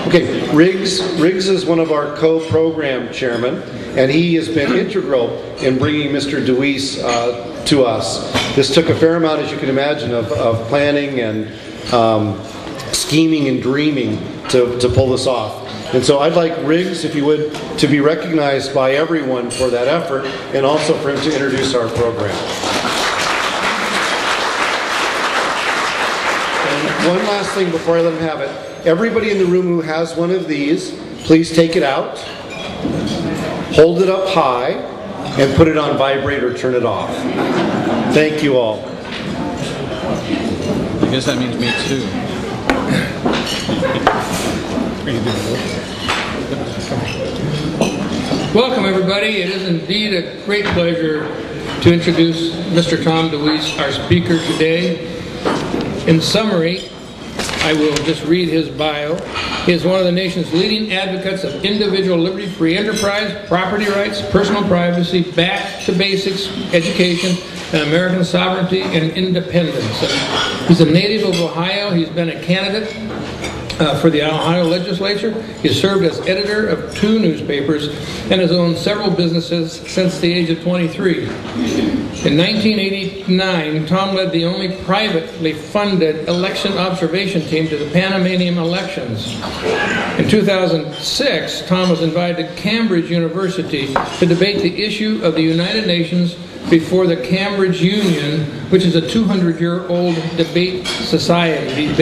Okay, Riggs is one of our co-program chairmen, and he has been integral in bringing Mr. DeWeese to us. This took a fair amount, as you can imagine, of planning and scheming and dreaming to pull this off. And so I'd like Riggs, if you would, to be recognized by everyone for that effort, and also for him to introduce our program. And one last thing before I let him have it. Everybody in the room who has one of these, please take it out, hold it up high, and put it on vibrate or turn it off. Thank you all. I guess that means me too. Welcome, everybody. It is indeed a great pleasure to introduce Mr. Tom DeWeese, our speaker today. In summary, I will just read his bio. He is one of the nation's leading advocates of individual liberty, free enterprise, property rights, personal privacy, back to basics education, and American sovereignty and independence. He's a native of Ohio. He's been a candidate for the Ohio legislature. He has served as editor of 2 newspapers and has owned several businesses since the age of 23. In 1989, Tom led the only privately funded election observation team to the Panamanian elections. In 2006, Tom was invited to Cambridge University to debate the issue of the United Nations before the Cambridge Union, which is a 200-year-old debating society.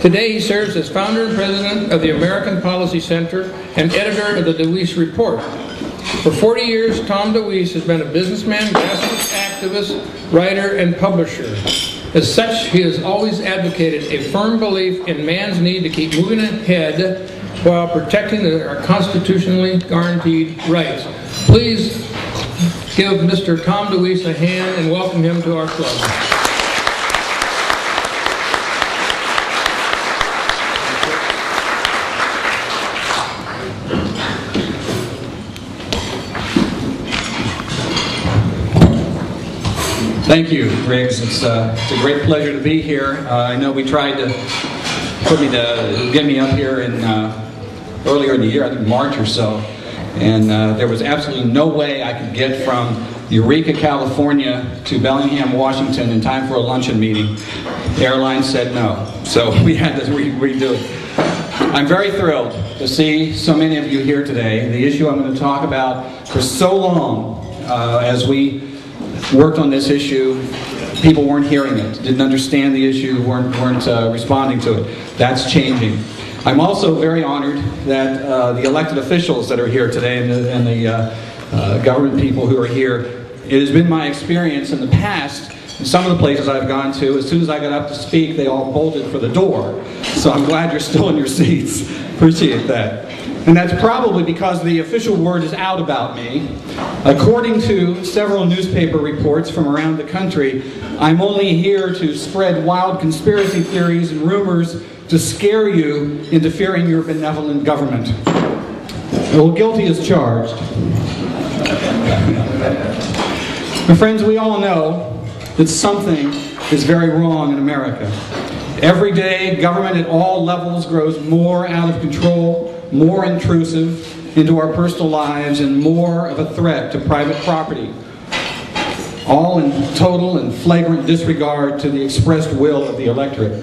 Today he serves as founder and president of the American Policy Center and editor of the DeWeese Report. For 40 years, Tom DeWeese has been a businessman, grassroots activist, writer, and publisher. As such, he has always advocated a firm belief in man's need to keep moving ahead while protecting our constitutionally guaranteed rights. Please give Mr. Tom DeWeese a hand and welcome him to our club. Thank you, Riggs. It's a great pleasure to be here. I know we tried to get me up here earlier in the year, I think March or so, and there was absolutely no way I could get from Eureka, California to Bellingham, Washington in time for a luncheon meeting. The airline said no, so we had to redo it. I'm very thrilled to see so many of you here today. The issue I'm going to talk about for so long as we worked on this issue, people weren't hearing it, didn't understand the issue, weren't responding to it. That's changing. I'm also very honored that the elected officials that are here today and the government people who are here, it has been my experience in the past, in some of the places I've gone to, as soon as I got up to speak, they all bolted for the door. So I'm glad you're still in your seats. Appreciate that. And that's probably because the official word is out about me. According to several newspaper reports from around the country, I'm only here to spread wild conspiracy theories and rumors to scare you into fearing your benevolent government. Well, guilty as charged. My friends, we all know that something is very wrong in America. Every day, government at all levels grows more out of control, more intrusive into our personal lives, and more of a threat to private property. All in total and flagrant disregard to the expressed will of the electorate.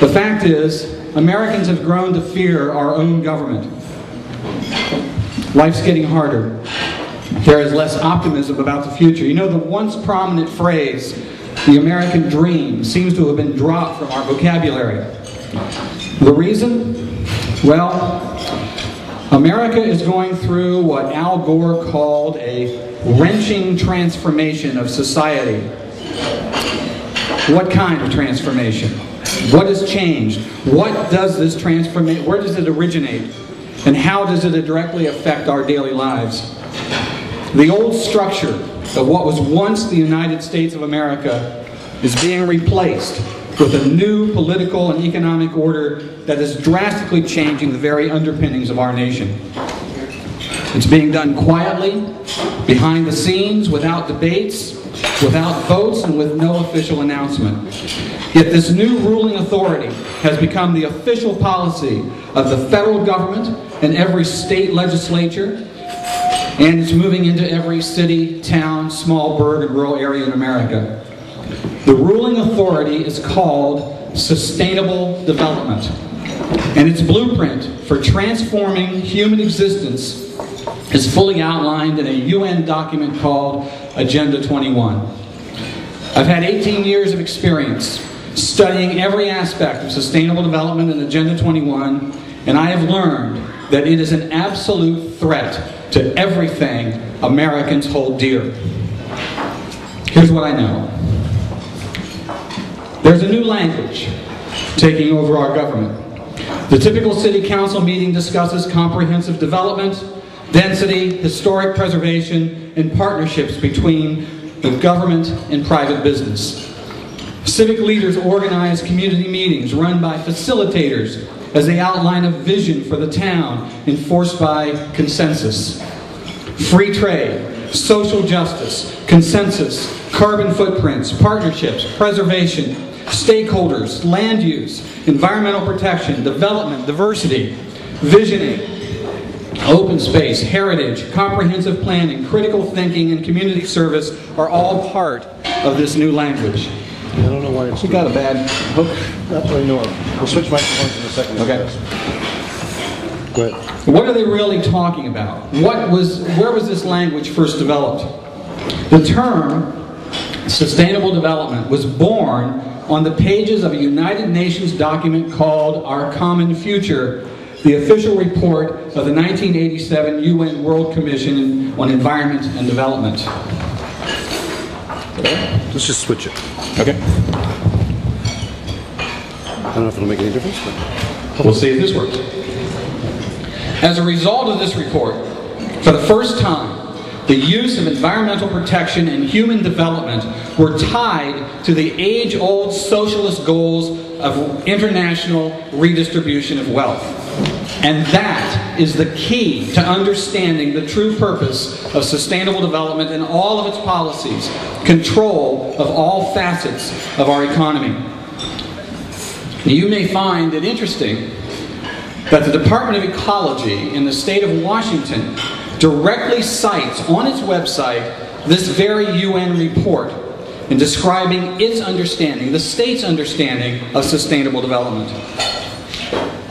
The fact is, Americans have grown to fear our own government. Life's getting harder. There is less optimism about the future. You know, the once prominent phrase, the American dream, seems to have been dropped from our vocabulary. The reason? Well, America is going through what Al Gore called a wrenching transformation of society. What kind of transformation? What has changed? What does this transformation, where does it originate? And how does it directly affect our daily lives? The old structure of what was once the United States of America is being replaced with a new political and economic order that is drastically changing the very underpinnings of our nation. It's being done quietly, behind the scenes, without debates, without votes, and with no official announcement. Yet this new ruling authority has become the official policy of the federal government and every state legislature, and it's moving into every city, town, small burg, and rural area in America. The ruling authority is called Sustainable Development, and its blueprint for transforming human existence is fully outlined in a UN document called Agenda 21. I've had 18 years of experience studying every aspect of sustainable development in Agenda 21, and I have learned that it is an absolute threat to everything Americans hold dear. Here's what I know. There's a new language taking over our government. The typical city council meeting discusses comprehensive development, density, historic preservation, and partnerships between the government and private business. Civic leaders organize community meetings run by facilitators as they outline a vision for the town enforced by consensus. Free trade, social justice, consensus, carbon footprints, partnerships, preservation, stakeholders, land use, environmental protection, development, diversity, visioning, open space, heritage, comprehensive planning, critical thinking, and community service are all part of this new language. I don't know why it's... We got a bad hook. Not really know. We'll switch microphones in a second. Okay. Go ahead. What are they really talking about? Where was this language first developed? The term sustainable development was born on the pages of a United Nations document called Our Common Future, the official report of the 1987 UN World Commission on Environment and Development. Let's just switch it. Okay. I don't know if it'll make any difference, but... We'll see if this works. As a result of this report, for the first time, the use of environmental protection and human development were tied to the age-old socialist goals of international redistribution of wealth. And that is the key to understanding the true purpose of sustainable development and all of its policies, control of all facets of our economy. You may find it interesting that the Department of Ecology in the state of Washington directly cites on its website this very UN report in describing its understanding, the state's understanding of sustainable development.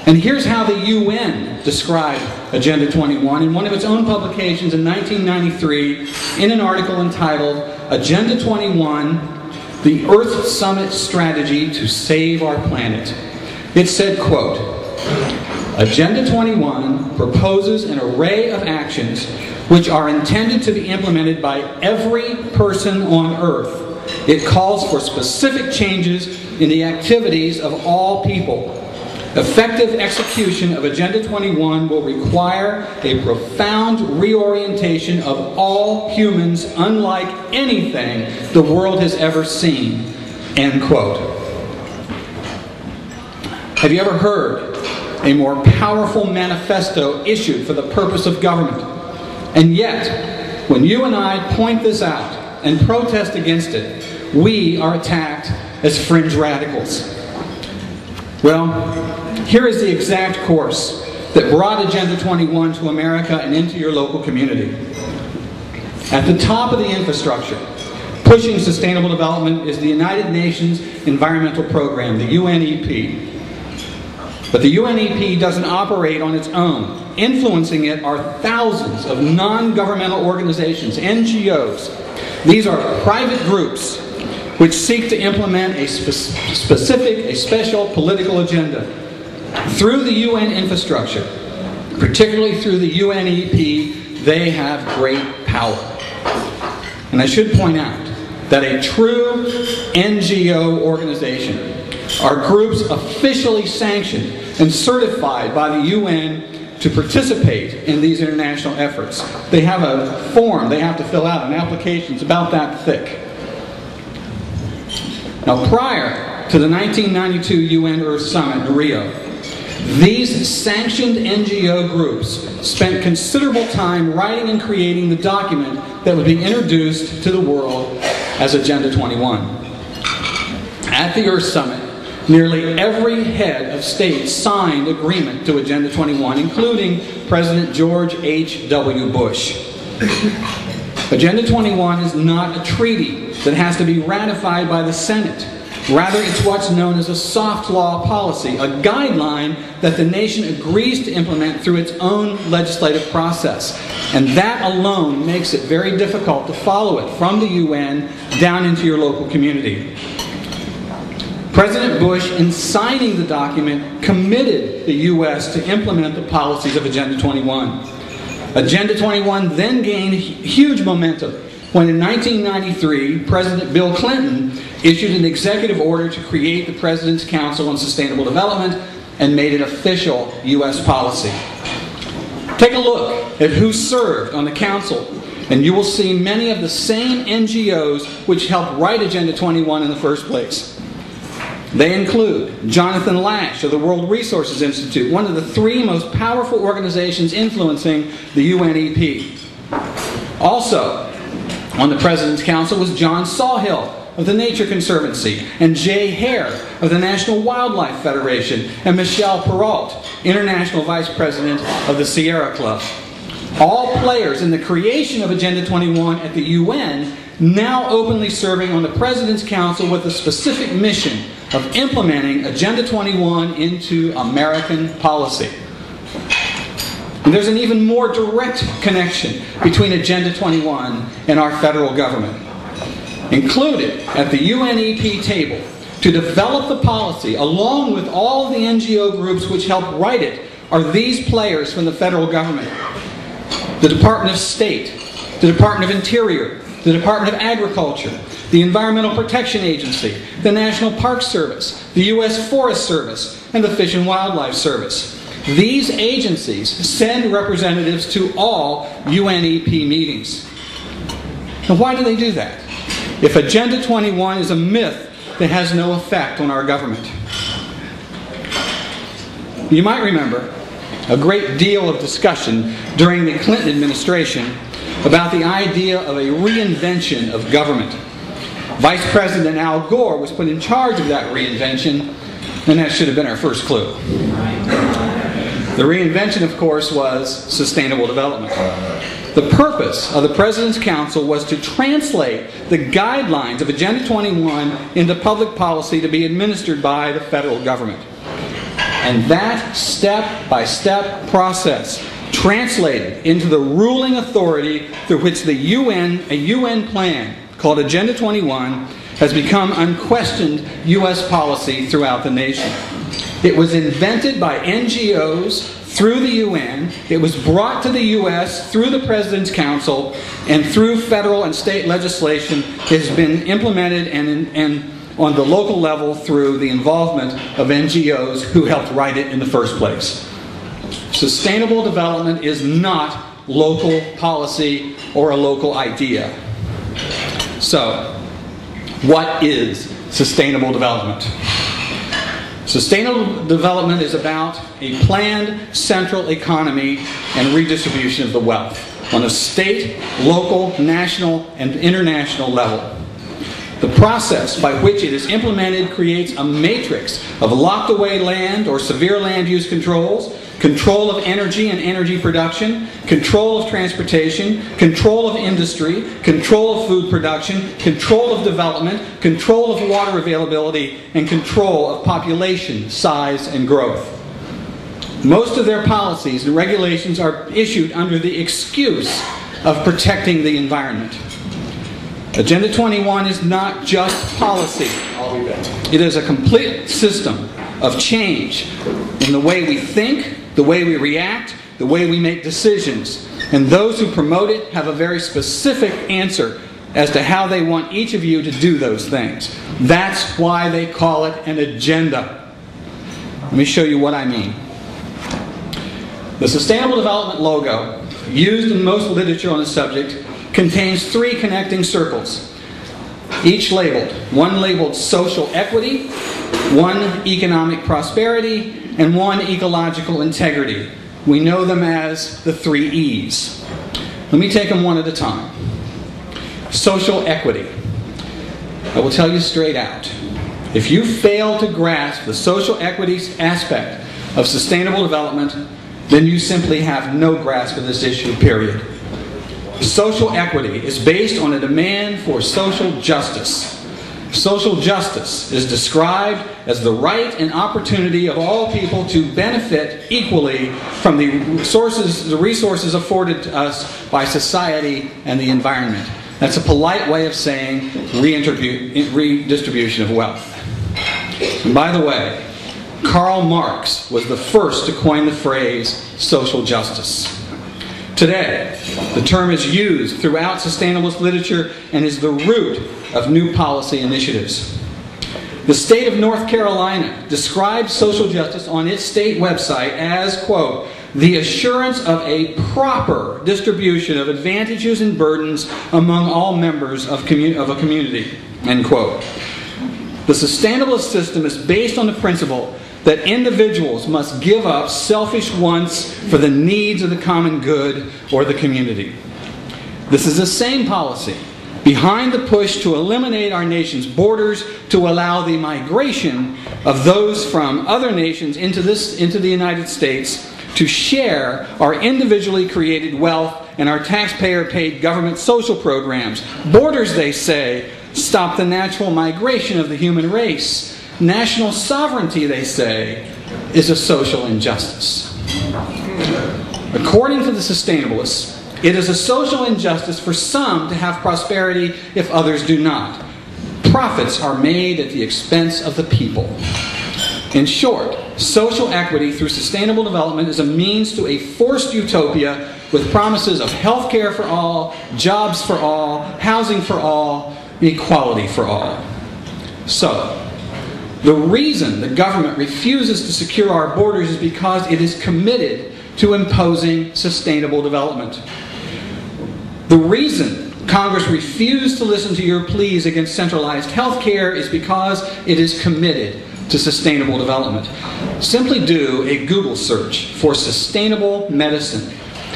And here's how the UN described Agenda 21 in one of its own publications in 1993 in an article entitled Agenda 21, the Earth Summit Strategy to Save Our Planet. It said, quote, Agenda 21 proposes an array of actions which are intended to be implemented by every person on Earth. It calls for specific changes in the activities of all people. Effective execution of Agenda 21 will require a profound reorientation of all humans unlike anything the world has ever seen. End quote. Have you ever heard a more powerful manifesto issued for the purpose of government? And yet, when you and I point this out and protest against it, we are attacked as fringe radicals. Well, here is the exact course that brought Agenda 21 to America and into your local community. At the top of the infrastructure, pushing sustainable development is the United Nations Environmental Program, the UNEP. But the UNEP doesn't operate on its own. Influencing it are thousands of non-governmental organizations, NGOs. These are private groups which seek to implement a special political agenda. Through the UN infrastructure, particularly through the UNEP, they have great power. And I should point out that a true NGO organization are groups officially sanctioned and certified by the UN to participate in these international efforts. They have a form they have to fill out, an application. It's about that thick. Now, prior to the 1992 UN Earth Summit in Rio, These sanctioned NGO groups spent considerable time writing and creating the document that would be introduced to the world as Agenda 21. At the Earth Summit, nearly every head of state signed agreement to Agenda 21, including President George H.W. Bush. Agenda 21 is not a treaty that has to be ratified by the Senate. Rather, it's what's known as a soft law policy, a guideline that the nation agrees to implement through its own legislative process. And that alone makes it very difficult to follow it from the UN down into your local community. President Bush, in signing the document, committed the U.S. to implement the policies of Agenda 21. Agenda 21 then gained huge momentum when in 1993, President Bill Clinton issued an executive order to create the President's Council on Sustainable Development and made it official U.S. policy. Take a look at who served on the Council, and you will see many of the same NGOs which helped write Agenda 21 in the first place. They include Jonathan Lash of the World Resources Institute, one of the 3 most powerful organizations influencing the UNEP. Also, on the President's Council was John Sawhill of the Nature Conservancy, and Jay Hare of the National Wildlife Federation, and Michelle Perrault, International Vice President of the Sierra Club. All players in the creation of Agenda 21 at the UN, now openly serving on the President's Council with a specific mission of implementing Agenda 21 into American policy. And there's an even more direct connection between Agenda 21 and our federal government. Included at the UNEP table to develop the policy, along with all the NGO groups which helped write it, are these players from the federal government: the Department of State, the Department of Interior, the Department of Agriculture, the Environmental Protection Agency, the National Park Service, the U.S. Forest Service, and the Fish and Wildlife Service. These agencies send representatives to all UNEP meetings. Now, why do they do that? If Agenda 21 is a myth that has no effect on our government. You might remember a great deal of discussion during the Clinton administration about the idea of a reinvention of government. Vice President Al Gore was put in charge of that reinvention, and that should have been our first clue. The reinvention, of course, was sustainable development. The purpose of the President's Council was to translate the guidelines of Agenda 21 into public policy to be administered by the federal government. And that step-by-step process translated into the ruling authority through which a UN plan called Agenda 21 has become unquestioned U.S. policy throughout the nation. It was invented by NGOs through the UN, it was brought to the U.S. through the President's Council, and through federal and state legislation it has been implemented and on the local level through the involvement of NGOs who helped write it in the first place. Sustainable development is not local policy or a local idea. So, what is sustainable development? Sustainable development is about a planned central economy and redistribution of the wealth on a state, local, national, and international level. The process by which it is implemented creates a matrix of locked away land or severe land use controls, control of energy and energy production, control of transportation, control of industry, control of food production, control of development, control of water availability, and control of population size and growth. Most of their policies and regulations are issued under the excuse of protecting the environment. Agenda 21 is not just policy. It is a complete system of change in the way we think, the way we react, the way we make decisions. And those who promote it have a very specific answer as to how they want each of you to do those things. That's why they call it an agenda. Let me show you what I mean. The Sustainable Development logo, used in most literature on the subject, contains 3 connecting circles, each labeled. One labeled social equity, one economic prosperity, and one, ecological integrity. We know them as the 3 E's. Let me take them one at a time. Social equity. I will tell you straight out, if you fail to grasp the social equity aspect of sustainable development, then you simply have no grasp of this issue, period. Social equity is based on a demand for social justice. Social justice is described as the right and opportunity of all people to benefit equally from the resources afforded to us by society and the environment. That's a polite way of saying redistribution of wealth. And by the way, Karl Marx was the first to coin the phrase social justice. Today, the term is used throughout sustainability literature and is the root of new policy initiatives. The state of North Carolina describes social justice on its state website as, quote, the assurance of a proper distribution of advantages and burdens among all members of a community, end quote. The sustainabilist system is based on the principle that individuals must give up selfish wants for the needs of the common good or the community. This is the same policy behind the push to eliminate our nation's borders to allow the migration of those from other nations into the United States to share our individually created wealth and our taxpayer-paid government social programs. Borders, they say, stop the natural migration of the human race. National sovereignty, they say, is a social injustice. According to the sustainabilists, it is a social injustice for some to have prosperity if others do not. Profits are made at the expense of the people. In short, social equity through sustainable development is a means to a forced utopia with promises of health care for all, jobs for all, housing for all, equality for all. So, the reason the government refuses to secure our borders is because it is committed to imposing sustainable development. The reason Congress refused to listen to your pleas against centralized health care is because it is committed to sustainable development. Simply do a Google search for sustainable medicine,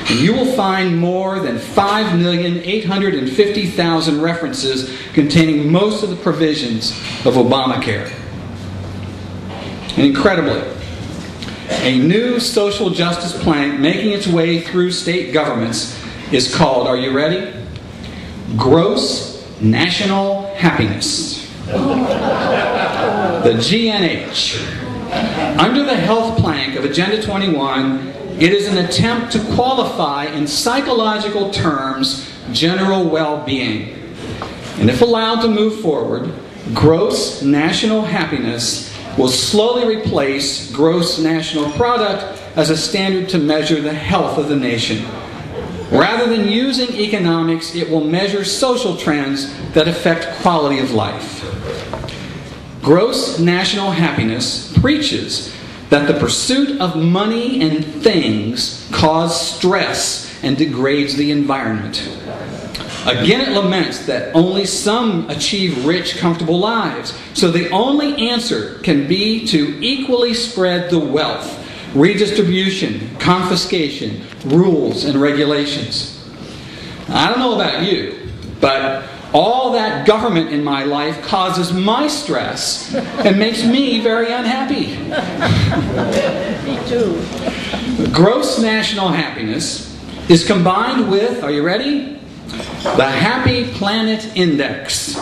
and you will find more than 5,850,000 references containing most of the provisions of Obamacare. And incredibly, a new social justice plank making its way through state governments is called, are you ready? Gross National Happiness. The GNH. Under the health plank of Agenda 21, it is an attempt to qualify in psychological terms general well-being. And if allowed to move forward, gross national happiness will slowly replace gross national product as a standard to measure the health of the nation. Rather than using economics, it will measure social trends that affect quality of life. Gross national happiness preaches that the pursuit of money and things cause stress and degrades the environment. Again, it laments that only some achieve rich, comfortable lives. So the only answer can be to equally spread the wealth, redistribution, confiscation, rules, and regulations. I don't know about you, but all that government in my life causes my stress and makes me very unhappy. Me too. Gross national happiness is combined with, are you ready? The Happy Planet Index,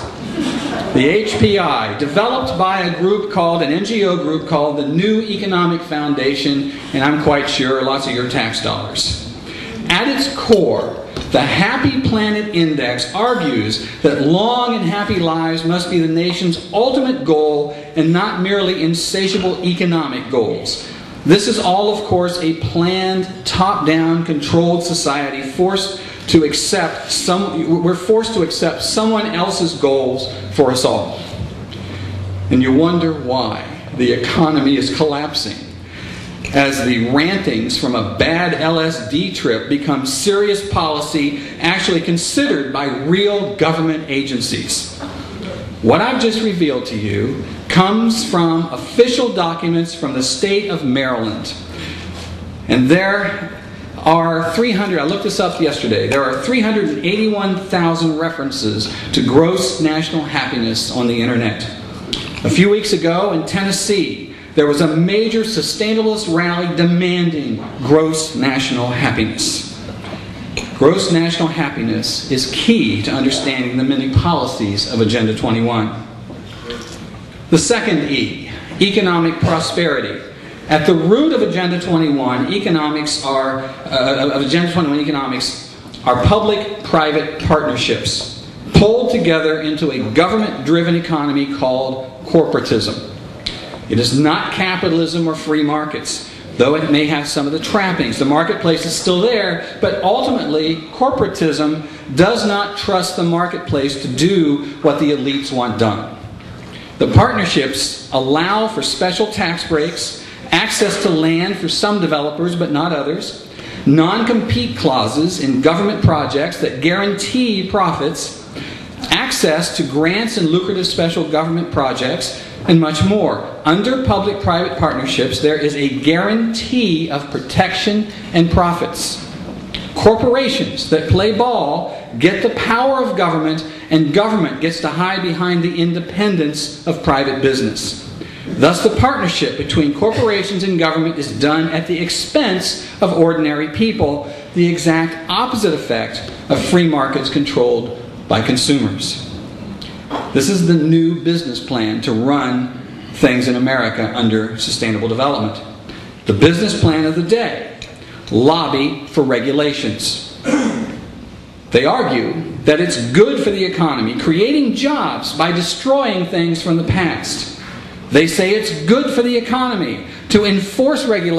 the HPI, developed by a group called, an NGO group called the New Economic Foundation, and I'm quite sure lots of your tax dollars. At its core, the Happy Planet Index argues that long and happy lives must be the nation's ultimate goal and not merely insatiable economic goals. This is all, of course, a planned, top-down, controlled society we're forced to accept someone else's goals for us all. And you wonder why the economy is collapsing as the rantings from a bad LSD trip become serious policy actually considered by real government agencies. What I've just revealed to you comes from official documents from the state of Maryland. And there are I looked this up yesterday, there are 381,000 references to gross national happiness on the internet. A few weeks ago in Tennessee, there was a major sustainabilist rally demanding gross national happiness. Gross national happiness is key to understanding the many policies of Agenda 21. The second E, economic prosperity. At the root of Agenda 21 economics are public-private partnerships pulled together into a government-driven economy called corporatism. It is not capitalism or free markets, though it may have some of the trappings. The marketplace is still there, but ultimately, corporatism does not trust the marketplace to do what the elites want done. The partnerships allow for special tax breaks, access to land for some developers but not others, non-compete clauses in government projects that guarantee profits, access to grants and lucrative special government projects, and much more. Under public-private partnerships, there is a guarantee of protection and profits. Corporations that play ball get the power of government, and government gets to hide behind the independence of private business. Thus, the partnership between corporations and government is done at the expense of ordinary people, the exact opposite effect of free markets controlled by consumers. This is the new business plan to run things in America under sustainable development. The business plan of the day: lobby for regulations. They argue that it's good for the economy, creating jobs by destroying things from the past. They say it's good for the economy to enforce regulations